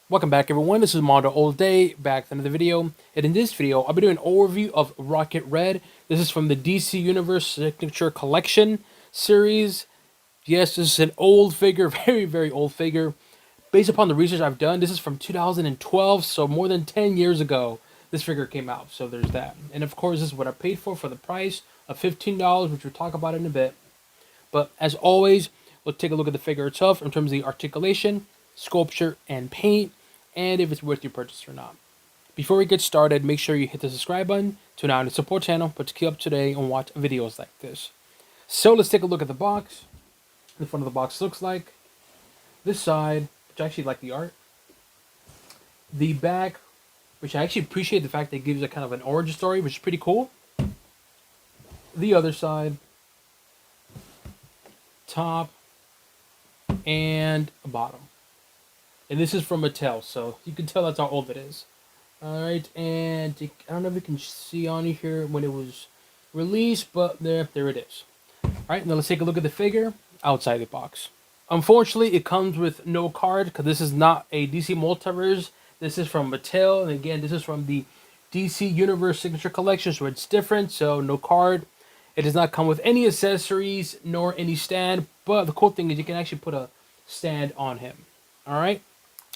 Welcome back, everyone. This is MandoAllDay back with another video. And in this video, I'll be doing an overview of Rocket Red. This is from the DC Universe Signature Collection series. Yes, this is an old figure, very old figure. Based upon the research I've done, this is from 2012, so more than 10 years ago this figure came out. So there's that. And of course, this is what I paid for the price of $15, which we'll talk about in a bit. But as always, we'll take a look at the figure itself in terms of the articulation, sculpture, and paint, and if it's worth your purchase or not. Before we get started, make sure you hit the subscribe button to not only support the channel, but to keep up to date and watch videos like this. So let's take a look at the box. The front of the box looks like this side, which I actually like the art. The back, which I actually appreciate the fact that it gives a kind of an origin story, which is pretty cool. The other side, top, and a bottom. And this is from Mattel, so you can tell that's how old it is. Alright, and I don't know if you can see on here when it was released, but there it is. Alright, now let's take a look at the figure outside the box. Unfortunately, it comes with no card, because this is not a DC Multiverse. This is from Mattel, and again, this is from the DC Universe Signature Collection, so it's different, so no card. It does not come with any accessories, nor any stand, but the cool thing is you can actually put a stand on him. Alright,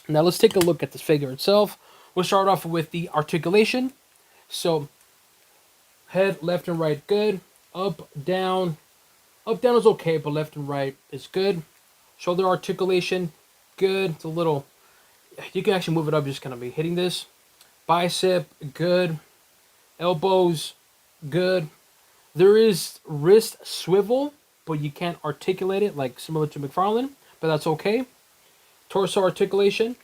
now let's take a look at this figure itself. We'll start off with the articulation. So, head, left and right, good. Up, down. Up, down is okay, but left and right is good. Shoulder articulation, good. It's a little, you can actually move it up, just kind of be hitting this. Bicep, good. Elbows, good. There is wrist swivel, but you can't articulate it, like similar to McFarlane, but that's okay. Torso articulation,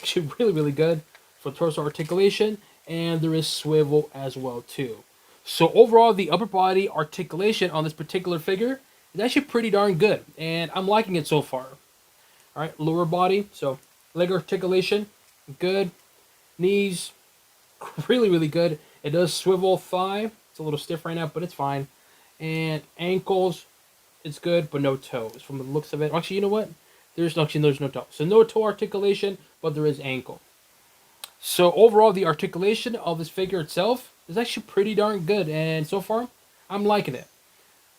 actually really good for torso articulation, and there is swivel as well too. So overall, the upper body articulation on this particular figure is actually pretty darn good, and I'm liking it so far. All right, lower body, so leg articulation, good. Knees, really good. It does swivel. Thigh, it's a little stiff right now, but it's fine. And ankles, it's good, but no toes from the looks of it. Actually, you know what? There's no toe. So no toe articulation, but there is ankle. So overall, the articulation of this figure itself is actually pretty darn good. And so far, I'm liking it.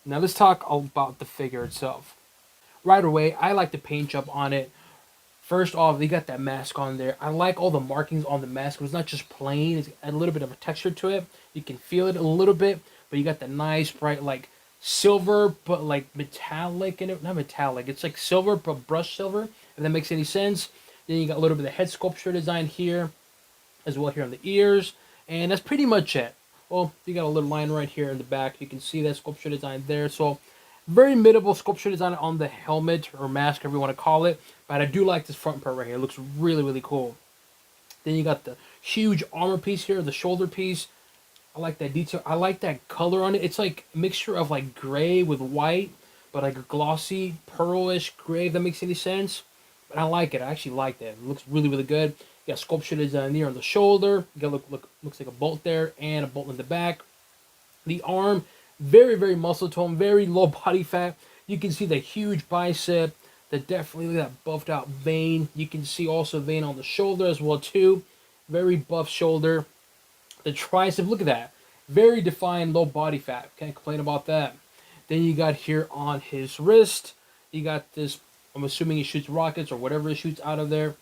Now let's talk about the figure itself. Right away, I like the paint job on it. First off, they got that mask on there. I like all the markings on the mask. It's not just plain. It's a little bit of a texture to it. You can feel it a little bit. But you got the nice, bright, like, silver, but like metallic in it. Not metallic. It's like silver, but brushed silver, if that makes any sense. Then you got a little bit of head sculpture design here, as well here on the ears. And that's pretty much it. Well, you got a little line right here in the back. You can see that sculpture design there. So, very minimal sculpture design on the helmet or mask, whatever you want to call it. But I do like this front part right here. It looks really cool. Then you got the huge armor piece here, the shoulder piece. I like that detail. I like that color on it. It's like a mixture of like gray with white, but like a glossy, pearlish gray, if that makes any sense. But I like it. I actually like that. It looks really good. You got sculpture design here on the shoulder. You got looks like a bolt there and a bolt in the back. The arm, very muscle tone, very low body fat. You can see the huge bicep, the definitely that buffed out vein. You can see also vein on the shoulder as well too. Very buff shoulder. The tricep, look at that. Very defined low body fat. Can't complain about that. Then you got here on his wrist, you got this, I'm assuming he shoots rockets or whatever he shoots out of there.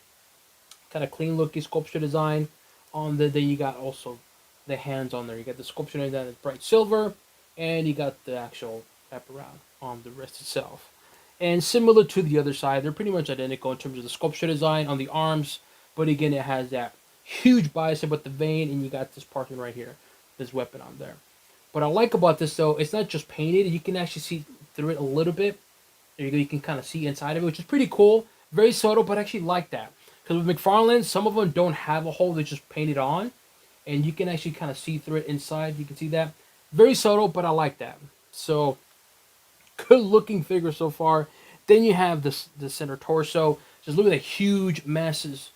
Kind of clean looking sculpture design on the, then you got also the hands on there. You got the sculpture design that's bright silver, and you got the actual wraparound on the wrist itself. And similar to the other side, they're pretty much identical in terms of the sculpture design on the arms, but again, it has that huge bicep with the vein, and you got this parting right here, this weapon on there. What I like about this though, it's not just painted. You can actually see through it a little bit. There you go. You can kind of see inside of it, which is pretty cool. Very subtle, but I actually like that. Because with McFarlane, some of them don't have a hole. They just paint it on, and you can actually kind of see through it inside. You can see that. Very subtle, but I like that. So, good looking figure so far. Then you have this the center torso. Just look at that huge massive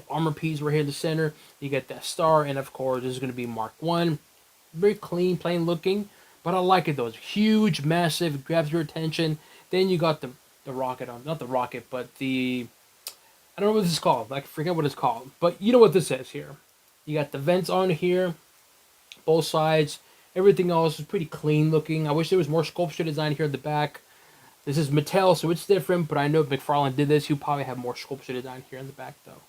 armor piece right here in the center. You get that star, and of course, this is going to be Mark 1. Very clean, plain looking, but I like it though. It's huge, massive, grabs your attention. Then you got the rocket on, not the rocket, but the I don't know what this is called. I forget what it's called. But you know what this is here. You got the vents on here, both sides. Everything else is pretty clean looking. I wish there was more sculpture design here at the back. This is Mattel, so it's different, but I know if McFarlane did this, he'll probably have more sculpture design here in the back, though.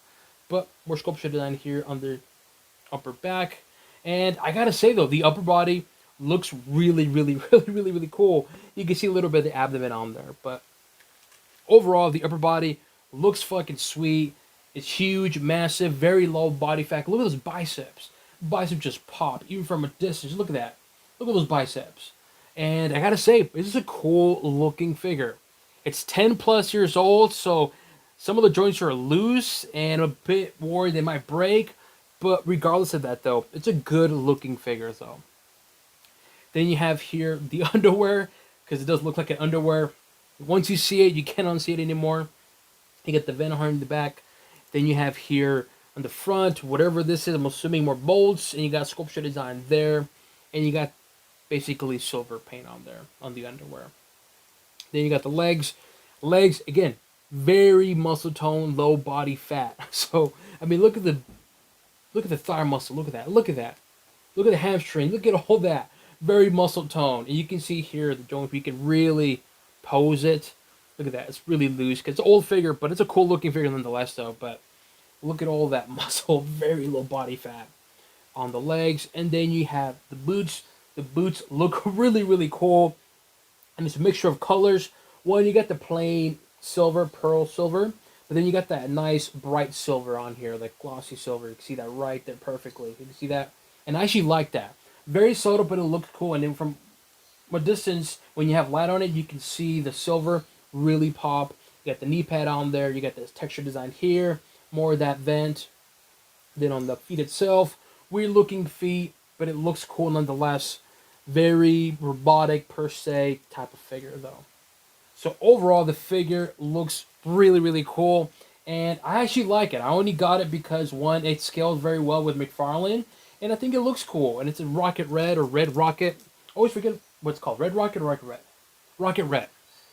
But more sculpture design here on the upper back. And I gotta say, though, the upper body looks really, really, really cool. You can see a little bit of the abdomen on there, but overall, the upper body looks fucking sweet. It's huge, massive, very low body fat. Look at those biceps. Biceps just pop, even from a distance. Look at that. Look at those biceps. And I gotta say, this is a cool looking figure. It's 10 plus years old, so some of the joints are loose and a bit worried they might break. But regardless of that, though, it's a good looking figure, though. Then you have here the underwear, because it does look like an underwear. Once you see it, you can't unsee it anymore. You get the vent horn in the back. Then you have here on the front, whatever this is, I'm assuming more bolts, and you got sculpture design there, and you got basically silver paint on there on the underwear. Then you got the legs. Legs, again, very muscle tone, low body fat. So, I mean, look at the thigh muscle. Look at that. Look at that. Look at the hamstring. Look at all that. Very muscle tone. And you can see here the joint, you can really pose it. Look at that. It's really loose. It's an old figure, but it's a cool looking figure nonetheless, though. But look at all that muscle. Very low body fat on the legs. And then you have the boots. The boots look really cool. And it's a mixture of colors. One, you got the plain silver, pearl silver. But then you got that nice bright silver on here, like glossy silver. You can see that right there perfectly. You can see that. And I actually like that. Very subtle, but it looks cool. And then from a distance, when you have light on it, you can see the silver really pop. You got the knee pad on there. You got this texture design here. More of that vent. Then on the feet itself, weird looking feet, but it looks cool nonetheless. Very robotic per se type of figure though. So overall, the figure looks really cool. And I actually like it. I only got it because, one, it scales very well with McFarlane. And I think it looks cool. And it's in Rocket Red or Red Rocket. I always forget what it's called. Red Rocket or Rocket Red? Rocket Red.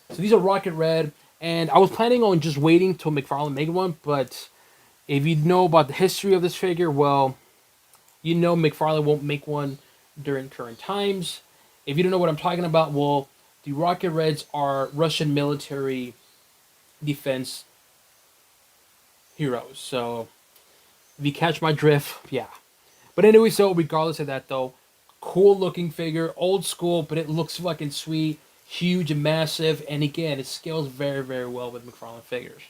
So these are Rocket Red. And I was planning on just waiting till McFarlane made one. But if you know about the history of this figure, well, you know McFarlane won't make one during current times. If you don't know what I'm talking about, well, the Rocket Reds are Russian military defense heroes. So, if you catch my drift, yeah. But anyway, so regardless of that, though, cool looking figure, old school, but it looks fucking sweet, huge and massive, and again, it scales very well with McFarlane figures.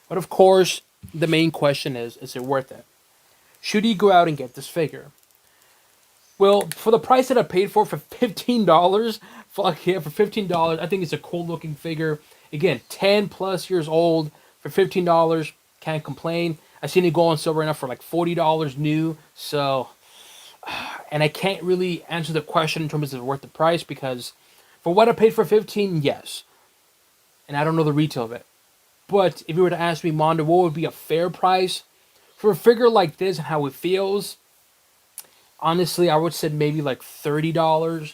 But of course, the main question is it worth it? Should you go out and get this figure? Well, for the price that I paid for $15, fuck yeah, for $15, I think it's a cool looking figure. Again, 10 plus years old for $15, can't complain. I seen it go on sale right now for like $40 new. So, and I can't really answer the question in terms of worth the price because for what I paid for 15, yes. And I don't know the retail of it. But if you were to ask me, Mondo, what would be a fair price for a figure like this and how it feels? Honestly, I would say maybe like $30.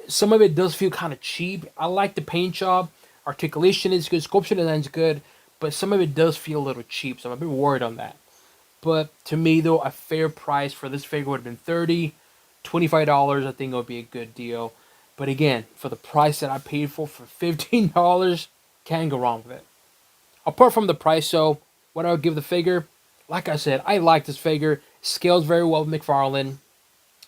Some of it does feel kind of cheap. I like the paint job. Articulation is good. Sculpture design is good. But some of it does feel a little cheap. So I'm a bit worried on that. But to me, though, a fair price for this figure would have been $30. $25, I think it would be a good deal. But again, for the price that I paid for $15, can't go wrong with it. Apart from the price, though, what I would give the figure, like I said, I like this figure. Scales very well with McFarlane.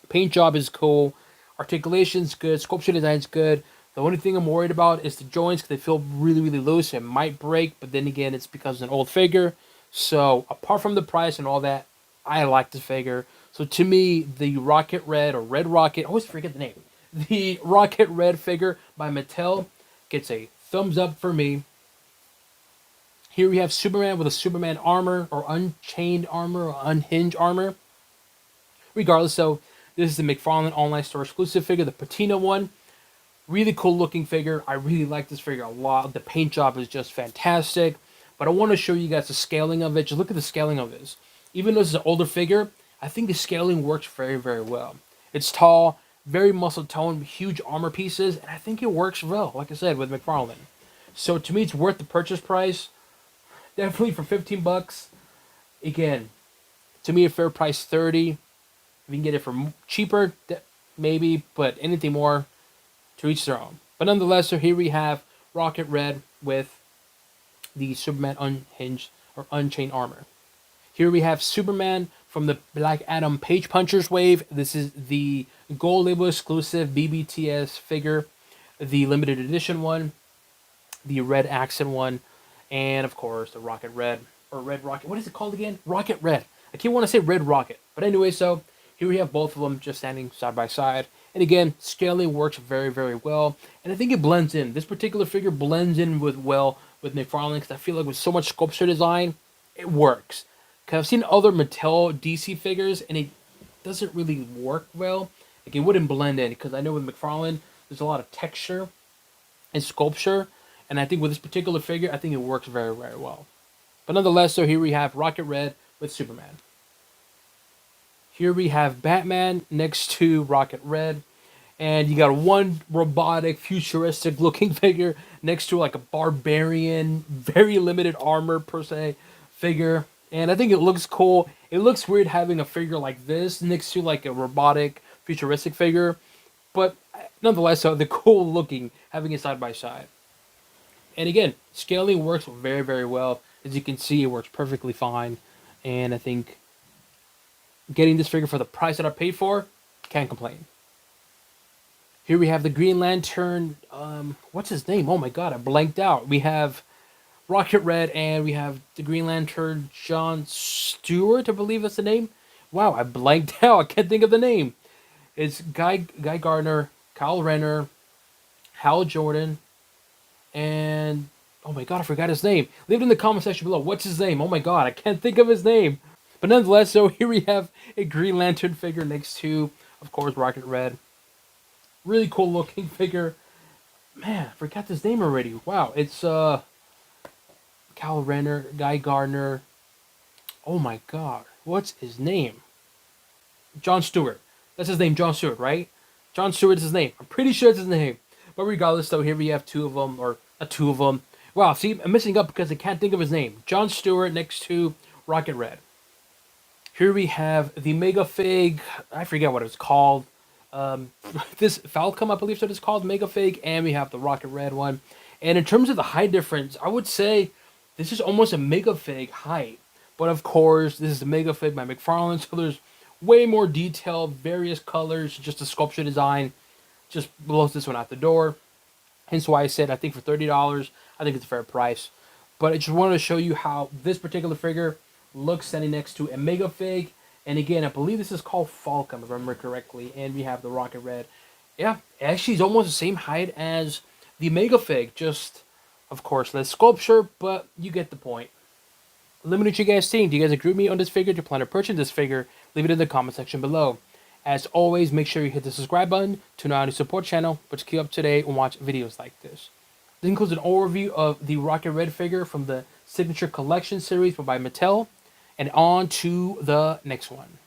Paint job is cool. Articulation's good. Sculpture design's good. The only thing I'm worried about is the joints because they feel really loose. It might break, but then again, it's because it's an old figure. So apart from the price and all that, I like this figure. So to me, the Rocket Red or Red Rocket, I always forget the name. The Rocket Red figure by Mattel gets a thumbs up for me. Here we have Superman with a Superman armor or unchained armor or unhinged armor. Regardless, so this is the McFarlane online store exclusive figure, the Patina one. Really cool looking figure. I really like this figure a lot. The paint job is just fantastic. But I want to show you guys the scaling of it. Just look at the scaling of this. Even though this is an older figure, I think the scaling works very well. It's tall, very muscle toned, huge armor pieces, and I think it works well, like I said, with McFarlane. So to me, it's worth the purchase price. definitely for 15 bucks. Again, to me, a fair price 30. If you can get it for cheaper, maybe, but anything more, to each their own. But nonetheless, so here we have Rocket Red with the Superman unhinged or unchained armor. Here we have Superman from the Black Adam Page Punchers wave. This is the Gold Label exclusive BBTS figure, the limited edition one, the red accent one, and of course the Rocket Red or Red Rocket. What is it called again? Rocket Red. I keep want to say Red Rocket, but anyway, so here we have both of them just standing side by side. And again, scaling works very, very well, and I think it blends in. This particular figure blends in with McFarlane because I feel like with so much sculpture design, it works. Because I've seen other Mattel DC figures, and it doesn't really work well. Like it wouldn't blend in because I know with McFarlane, there's a lot of texture and sculpture, and I think with this particular figure, I think it works very, very well. But nonetheless, so here we have Rocket Red with Superman. Here we have Batman next to Rocket Red. And you got one robotic, futuristic looking figure next to like a barbarian, very limited armor per se figure. And I think it looks cool. It looks weird having a figure like this next to like a robotic, futuristic figure. But nonetheless, so they're cool looking having it side by side. And again, scaling works very, very well. As you can see, it works perfectly fine. And I think getting this figure for the price that I paid for, can't complain. Here we have the Green Lantern. What's his name? Oh my god, I blanked out. We have Rocket Red and we have the Green Lantern John Stewart, I believe that's the name. Wow, I blanked out. I can't think of the name. It's Guy Gardner, Kyle Renner, Hal Jordan, and oh my god, I forgot his name. Leave it in the comment section below. What's his name? Oh my god, I can't think of his name. But nonetheless, so here we have a Green Lantern figure next to, of course, Rocket Red. Really cool looking figure. Man, I forgot his name already. Wow, it's Kyle Renner, Guy Gardner. Oh my god, what's his name? John Stewart. That's his name, John Stewart, right? John Stewart is his name. I'm pretty sure it's his name. But regardless, though, here we have two of them, or two of them. Wow, see, I'm messing up because I can't think of his name. John Stewart next to Rocket Red. Here we have the Mega Fig. I forget what it's called. This Falcom, I believe so it's called, Mega Fig, and we have the Rocket Red one. And in terms of the height difference, I would say this is almost a Mega Fig height. But of course, this is the Mega Fig by McFarlane, so there's way more detail, various colors, just the sculpture design just blows this one out the door. Hence why I said I think for $30, I think it's a fair price. But I just wanted to show you how this particular figure looks standing next to a Mega Fig. And again, I believe this is called Falcom, if I remember correctly. And we have the Rocket Red. Yeah, actually, it's almost the same height as the Mega Fig. Just, of course, less sculpture, but you get the point. Let me know what you guys think. Do you guys agree with me on this figure? Do you plan to purchase this figure? Leave it in the comment section below. As always, make sure you hit the subscribe button to know how to support the channel, but to keep up to date and watch videos like this. This includes an overview of the Rocket Red figure from the Signature Collection series by Mattel. And on to the next one.